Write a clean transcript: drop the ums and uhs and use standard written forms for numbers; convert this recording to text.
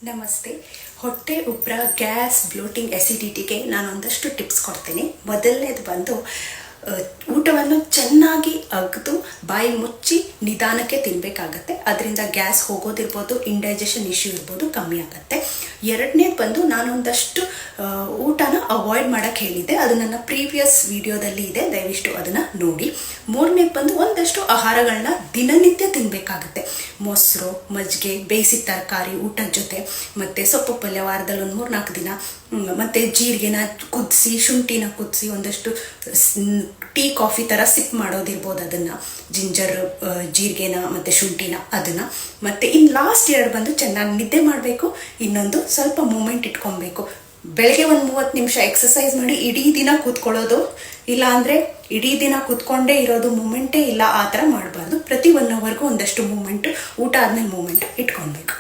ನಮಸ್ತೆ. ಹೊಟ್ಟೆ ಉಬ್ಬರ, gas, bloating, ಎಸಿಡಿಟಿಗೆ ನಾನು ಒಂದಷ್ಟು ಟಿಪ್ಸ್ ಕೊಡ್ತೀನಿ. ಮೊದಲನೇದು ಬಂದು ಊಟವನ್ನು ಚೆನ್ನಾಗಿ ಅಗೆದು ಬಾಯಿ ಮುಚ್ಚಿ ನಿಧಾನಕ್ಕೆ ತಿನ್ನಬೇಕಾಗತ್ತೆ. ಅದರಿಂದ ಗ್ಯಾಸ್ ಹೋಗೋದಿರ್ಬೋದು, ಇಂಡೈಜೆಷನ್ ಇಶ್ಯೂ ಇರ್ಬೋದು, ಕಮ್ಮಿ ಆಗುತ್ತೆ. ಎರಡನೇದು ಬಂದು ನಾನೊಂದಷ್ಟು ಊಟನ ಅವಾಯ್ಡ್ ಮಾಡೋಕ್ಕೆ ಹೇಳಿದ್ದೆ. ಅದು ನನ್ನ ಪ್ರೀವಿಯಸ್ ವಿಡಿಯೋದಲ್ಲಿ ಇದೆ, ದಯವಿಟ್ಟು ಅದನ್ನು ನೋಡಿ. ಮೂರನೇದು ಬಂದು ಒಂದಷ್ಟು ಆಹಾರಗಳನ್ನ ದಿನನಿತ್ಯ ತಿನ್ನಬೇಕಾಗತ್ತೆ. ಮೊಸರು, ಮಜ್ಜಿಗೆ, ಬೇಯಿಸಿದ ತರಕಾರಿ ಊಟದ ಜೊತೆ, ಮತ್ತು ಸೊಪ್ಪು ಪಲ್ಯ ವಾರದಲ್ಲಿ ಒಂದು 3-4 ದಿನ, ಮತ್ತು ಜೀರಿಗೆನ ಕುದಿಸಿ, ಶುಂಠಿನ ಕುದಿಸಿ ಒಂದಷ್ಟು ಟೀ ಕಾಫಿ ಥರ ಸಿಪ್ ಮಾಡೋದಿರ್ಬೋದು. ಅದನ್ನು ಜಿಂಜರ್, ಜೀರಿಗೆನ ಮತ್ತು ಶುಂಠಿನ ಅದನ್ನು. ಮತ್ತು ಇನ್ನು ಲಾಸ್ಟ್ 2 ಬಂದು ಚೆನ್ನಾಗಿ ನಿದ್ದೆ ಮಾಡಬೇಕು. ಇನ್ನೊಂದು ಸ್ವಲ್ಪ ಮೂಮೆಂಟ್ ಇಟ್ಕೊಬೇಕು. ಬೆಳಗ್ಗೆ ಒಂದು 30 ನಿಮಿಷ ಎಕ್ಸಸೈಸ್ ಮಾಡಿ ಇಡೀ ದಿನ ಕೂತ್ಕೊಳ್ಳೋದು, ಇಲ್ಲ ಅಂದರೆ ಇಡೀ ದಿನ ಕೂತ್ಕೊಂಡೇ ಇರೋದು, ಮೂಮೆಂಟೇ ಇಲ್ಲ, ಆ ಥರ ಮಾಡಬಾರ್ದು. ಪ್ರತಿ 1 ಅವರ್ಗೂ ಒಂದಷ್ಟು ಮೂಮೆಂಟು, ಊಟ ಆದಮೇಲೆ ಮೂಮೆಂಟ್ ಇಟ್ಕೊಳ್ಬೇಕು.